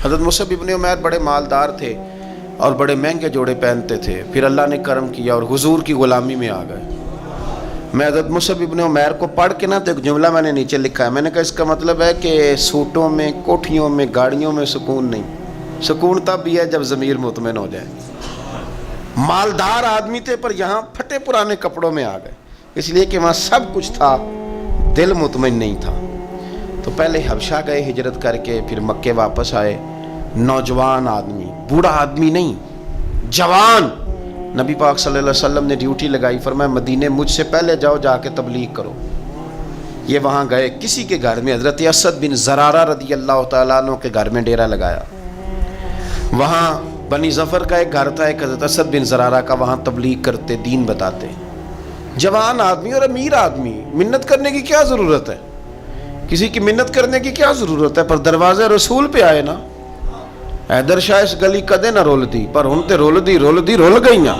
حضرت مصعب ابن عمیر بڑے مالدار تھے اور بڑے مہنگے جوڑے پہنتے تھے، پھر اللہ نے کرم کیا اور حضور کی غلامی میں آ گئے۔ میں حضرت مصعب ابن عمیر کو پڑھ کے نا تو ایک جملہ میں نے نیچے لکھا ہے، میں نے کہا اس کا مطلب ہے کہ سوٹوں میں، کوٹھیوں میں، گاڑیوں میں سکون نہیں، سکون تب بھی ہے جب ضمیر مطمئن ہو جائے۔ مالدار آدمی تھے پر یہاں پھٹے پرانے کپڑوں میں آ گئے، اس لیے کہ وہاں سب کچھ تھا، دل مطمئن نہیں تھا۔ تو پہلے حبشہ گئے ہجرت کر کے، پھر مکے واپس آئے۔ نوجوان آدمی، بوڑھا آدمی نہیں، جوان، نبی پاک صلی اللہ علیہ وسلم نے ڈیوٹی لگائی، فرمایا مدینے مجھ سے پہلے جاؤ، جا کے تبلیغ کرو۔ یہ وہاں گئے، کسی کے گھر میں، حضرت اسد بن زرارہ رضی اللہ تعالیٰ عنہ کے گھر میں ڈیرا لگایا۔ وہاں بنی ظفر کا ایک گھر تھا، ایک حضرت اسد بن زرارہ کا، وہاں تبلیغ کرتے، دین بتاتے۔ جوان آدمی اور امیر آدمی، منت کرنے کی کیا ضرورت ہے؟ کسی کی منت کرنے کی کیا ضرورت ہے؟ پر دروازے رسول پہ آئے نا، حیدر شاہ اس گلی کدے نہ رول دی، پر ہن تے رول گئیاں،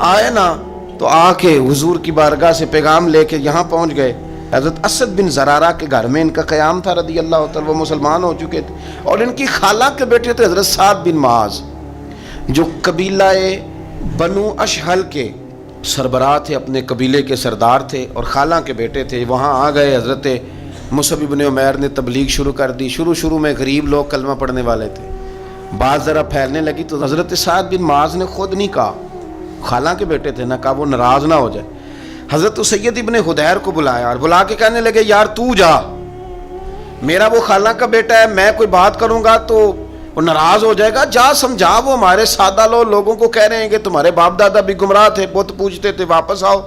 آئے نا تو آ کے حضور کی بارگاہ سے پیغام لے کے یہاں پہنچ گئے۔ حضرت اسد بن زرارہ کے گھر میں ان کا قیام تھا رضی اللہ تعالیٰ، وہ مسلمان ہو چکے تھے، اور ان کی خالہ کے بیٹے تھے حضرت سعد بن معاذ، جو قبیلہ بنو اشہل کے سربراہ تھے، اپنے قبیلے کے سردار تھے اور خالہ کے بیٹے تھے۔ وہاں آ گئے، حضرت مصعب ابن عمیر نے تبلیغ شروع کر دی۔ شروع میں غریب لوگ کلمہ پڑھنے والے تھے، بات ذرا پھیلنے لگی تو حضرت سعد بن معاذ نے خود نہیں کہا، خالہ کے بیٹے تھے، نہ کہا وہ ناراض نہ ہو جائے۔ حضرت سید ابن حدیر کو بلایا اور بلا کے کہنے لگے یار تو جا، میرا وہ خالہ کا بیٹا ہے، میں کوئی بات کروں گا تو وہ ناراض ہو جائے گا، جا سمجھا، وہ ہمارے سادہ لوگوں کو کہہ رہے ہیں کہ تمہارے باپ دادا بھی گمراہ تھے، بت پوجتے تھے، واپس آؤ،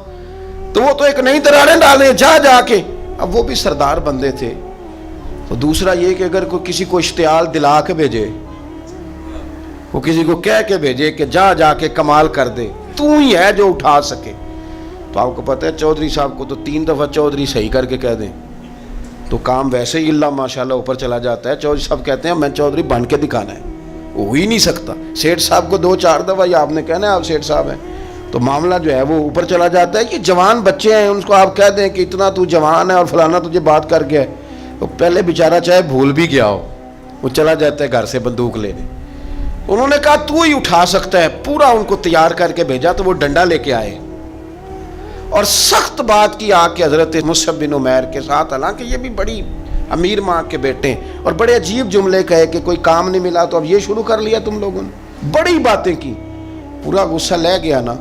تو وہ تو ایک نئی دراڑیں ڈالیں، جا کے۔ اب وہ بھی سردار بندے تھے، تو دوسرا یہ کہ اگر کوئی کسی کو اشتعال دلا کے بھیجے، وہ کسی کو کہہ کے بھیجے کہ جا کے کمال کر دے، تو ہی ہے جو اٹھا سکے، تو آپ کو پتہ ہے چودھری صاحب کو تو 3 دفعہ چودھری صحیح کر کے کہہ دیں تو کام ویسے ہی اللہ ماشاءاللہ اوپر چلا جاتا ہے۔ چودھری صاحب کہتے ہیں میں چودھری بن کے دکھانا ہے، وہ ہی نہیں سکتا۔ سیٹھ صاحب کو 2-4 دفعہ یا آپ نے کہنا ہے آپ سیٹھ صاحب ہیں، تو معاملہ جو ہے وہ اوپر چلا جاتا ہے۔ یہ جوان بچے ہیں، ان کو آپ کہہ دیں کہ اتنا تو جوان ہے اور فلانا تجھے بات کر گیا ہے، تو پہلے بیچارہ چاہے بھول بھی گیا ہو، وہ چلا جاتا ہے گھر سے بندوق لینے۔ انہوں نے کہا تو ہی اٹھا سکتا ہے، پورا ان کو تیار کر کے بھیجا، تو وہ ڈنڈا لے کے آئے اور سخت بات کی آ کے حضرت مصعب بن عمیر کے ساتھ، حالانکہ یہ بھی بڑی امیر ماں کے بیٹے ہیں، اور بڑے عجیب جملے کہے کہ کوئی کام نہیں ملا تو اب یہ شروع کر لیا تم لوگوں نے، بڑی باتیں کی، پورا غصہ لے گیا نا۔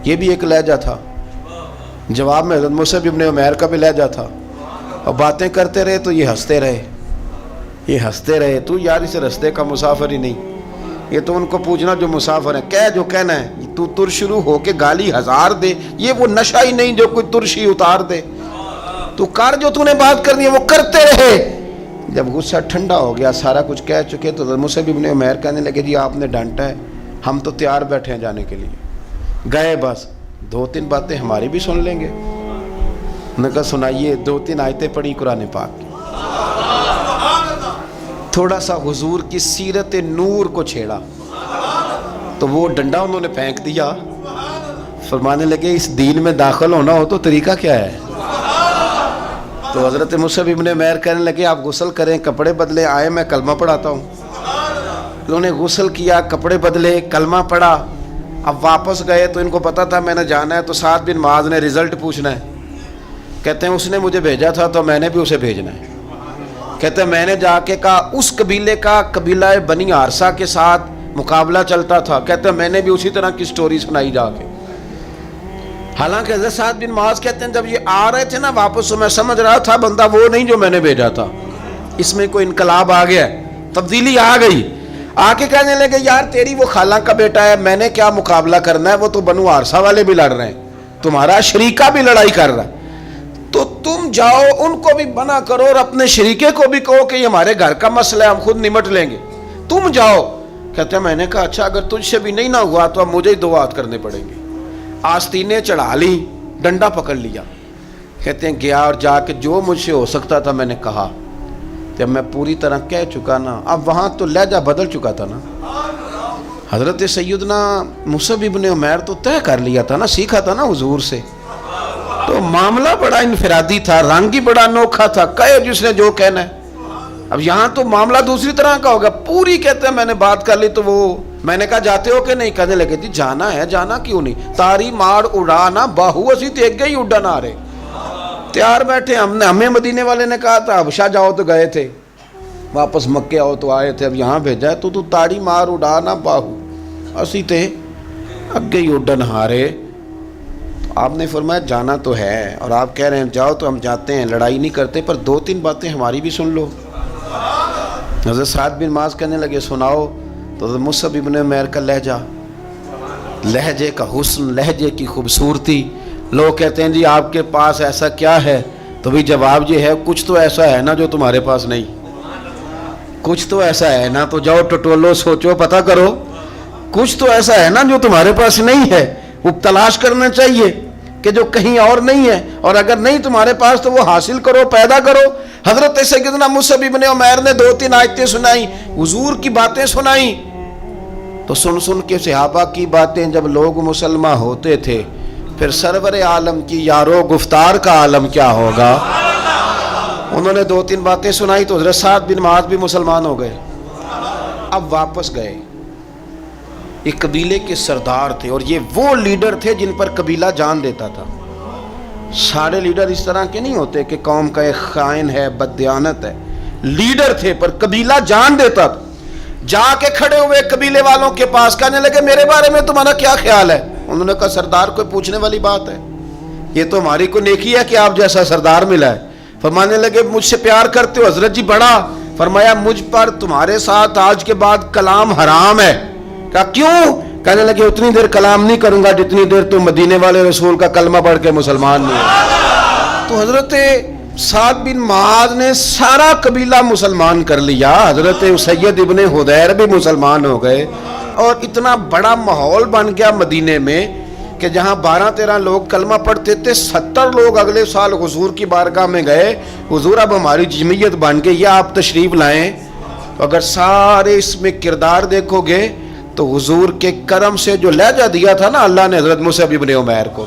یہ بھی ایک لہجہ تھا، جواب میں حضرت مصعب بن عمیر کا بھی لہجہ تھا، اور باتیں کرتے رہے تو یہ ہنستے رہے، تو یار اس رستے کا مسافر ہی نہیں، یہ تو ان کو پوچھنا جو مسافر ہے، کہہ جو کہنا ہے، تو تر شروع ہو کے گالی 1000 دے، یہ وہ نشہ ہی نہیں جو کوئی ترشی اتار دے، تو کر جو تو نے بات کرنی ہے وہ کرتے رہے۔ جب غصہ ٹھنڈا ہو گیا، سارا کچھ کہہ چکے، تو مصعب بن عمیر کہنے لگے جی آپ نے ڈانٹا ہے، ہم تو تیار بیٹھے ہیں جانے کے لیے، گئے بس 2-3 باتیں ہماری بھی سن لیں گے۔ انہوں نے کہا سنائیے، 2-3 آیتیں پڑھی قرآن پاک کی، تھوڑا سا حضور کی سیرت نور کو چھیڑا، تو وہ ڈنڈا انہوں نے پھینک دیا، فرمانے لگے اس دین میں داخل ہونا ہو تو طریقہ کیا ہے؟ تو حضرت مصعب ابن عمیر کہنے لگے آپ غسل کریں، کپڑے بدلے، آئے میں کلمہ پڑھاتا ہوں۔ انہوں نے غسل کیا، کپڑے بدلے، کلمہ پڑھا۔ اب واپس گئے تو ان کو پتا تھا میں نے جانا ہے، تو سعد بن معاذ نے رزلٹ پوچھنا ہے، کہتے ہیں اس نے مجھے بھیجا تھا تو میں نے بھی اسے بھیجنا ہے۔ کہتے ہیں میں نے جا کے کہا اس قبیلے کا، قبیلہ بنی عارصہ کے ساتھ مقابلہ چلتا تھا، کہتے ہیں میں نے بھی اسی طرح کی سٹوری سنائی جا کے۔ حالانکہ حضرت سعد بن معاذ کہتے ہیں جب یہ آ رہے تھے نا واپس، تو میں سمجھ رہا تھا بندہ وہ نہیں جو میں نے بھیجا تھا، اس میں کوئی انقلاب آ گیا، تبدیلی آ گئی۔ آ کے کہنے لگے یار تیری وہ خالہ کا بیٹا ہے، میں نے کیا مقابلہ کرنا ہے، وہ تو بنو عارصہ والے بھی لڑ رہے ہیں، تمہارا شریکہ بھی لڑائی کر رہا ہے، تو تم جاؤ ان کو بھی منع کرو اور اپنے شریکے کو بھی کہو کہ یہ ہمارے گھر کا مسئلہ ہے، ہم خود نمٹ لیں گے، تم جاؤ۔ کہتے ہیں میں نے کہا اچھا اگر تجھ سے بھی نہیں نہ ہوا تو اب مجھے ہی دعات کرنے پڑیں گے۔ آستینیں چڑھا لی، ڈنڈا پکڑ لیا، کہتے ہیں گیا اور جا کے جو مجھ سے ہو سکتا تھا میں نے کہا، جب میں پوری طرح کہہ چکا نا، اب وہاں تو لہجہ بدل چکا تھا نا، حضرت سیدنا مصعب ابن عمیر تو طے کر لیا تھا نا، سیکھا تھا نا حضور سے، تو معاملہ بڑا انفرادی تھا، رنگ ہی بڑا انوکھا تھا، کہے جس نے جو کہنا ہے۔ اب یہاں تو معاملہ دوسری طرح کا ہوگا. پوری کہتے ہیں میں نے بات کر لی تو وہ میں نے کہا جاتے ہو کہ نہیں؟ کہنے لگے تھی جانا ہے. جانا کیوں نہیں؟ تاری مار اڑانا باہو اسی تو ایک گئی اڈن آ رہے تیار بیٹھے. ہمیں مدینے والے نے کہا تھا حبشہ جاؤ تو گئے تھے, واپس مکے آؤ تو آئے تھے, اب یہاں بھیجا ہے تو تاڑی مار اڑانا باہو اسی تے اگے ہی اڈن ہارے. آپ نے فرمایا جانا تو ہے اور آپ کہہ رہے ہیں جاؤ تو ہم جاتے ہیں, لڑائی نہیں کرتے, پر 2-3 باتیں ہماری بھی سن لو. حضرت سعد بن معاذ کہنے لگے سناؤ. تو حضرت مصعب ابن عمیر کا لہجہ, لہجے کا حسن, لہجے کی خوبصورتی. لوگ کہتے ہیں جی آپ کے پاس ایسا کیا ہے؟ تو بھی جواب یہ ہے کچھ تو ایسا ہے نا جو تمہارے پاس نہیں, کچھ تو ایسا ہے نا, تو جاؤ ٹٹولو سوچو پتہ کرو, کچھ تو ایسا ہے نا جو تمہارے پاس نہیں ہے, وہ تلاش کرنا چاہیے کہ جو کہیں اور نہیں ہے, اور اگر نہیں تمہارے پاس تو وہ حاصل کرو, پیدا کرو. حضرت سیدنا مصعب ابن عمیر نے 2-3 آیتیں سنائیں, حضور کی باتیں سنائیں. تو سن کے صحابہ کی باتیں جب لوگ مسلمان ہوتے تھے, پھر سرور عالم کی یارو گفتار کا عالم کیا ہوگا. انہوں نے 2-3 باتیں سنائی تو حضرت سعد بن معاذ بھی مسلمان ہو گئے. اب واپس گئے. ایک قبیلے کے سردار تھے, اور یہ وہ لیڈر تھے جن پر قبیلہ جان دیتا تھا. سارے لیڈر اس طرح کے نہیں ہوتے کہ قوم کا ایک خائن ہے, بددیانت ہے. لیڈر تھے پر قبیلہ جان دیتا تھا. جا کے کھڑے ہوئے قبیلے والوں کے پاس, کہنے لگے میرے بارے میں تمہارا کیا خیال ہے؟ انہوں نے کہا سردار کوئی پوچھنے والی بات ہے, یہ تو ہماری کو نیکی ہے کہ آپ جیسا سردار ملا ہے. فرمانے لگے مجھ سے پیار کرتے ہو؟ حضرت جی بڑا. فرمایا مجھ پر تمہارے ساتھ آج کے بعد کلام حرام ہے. کہا کیوں؟ کہنے لگے اتنی دیر کلام نہیں کروں گا جتنی دیر تم مدینے والے رسول کا کلمہ پڑھ کے مسلمان نہیں ہو. تو حضرت سعد بن معاذ نے سارا قبیلہ مسلمان کر لیا. حضرت سید ابن حدیر بھی مسلمان ہو گئے, اور اتنا بڑا ماحول بن گیا مدینے میں کہ جہاں 12-13 لوگ کلمہ پڑھتے تھے, 70 لوگ اگلے سال حضور کی بارگاہ میں گئے, حضور اب ہماری جمعیت بن گئی, یا آپ تشریف لائیں. اگر سارے اس میں کردار دیکھو گے تو حضور کے کرم سے جو لہجہ دیا تھا نا اللہ نے حضرت مصعب ابن عمیر کو,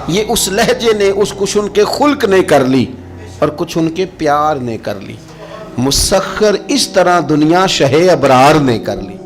یہ اس لہجے نے اس کچھ ان کے خلق نے کر لی اور کچھ ان کے پیار نے کر لی. مسخر اس طرح دنیا شہ ابرار نے کر لی.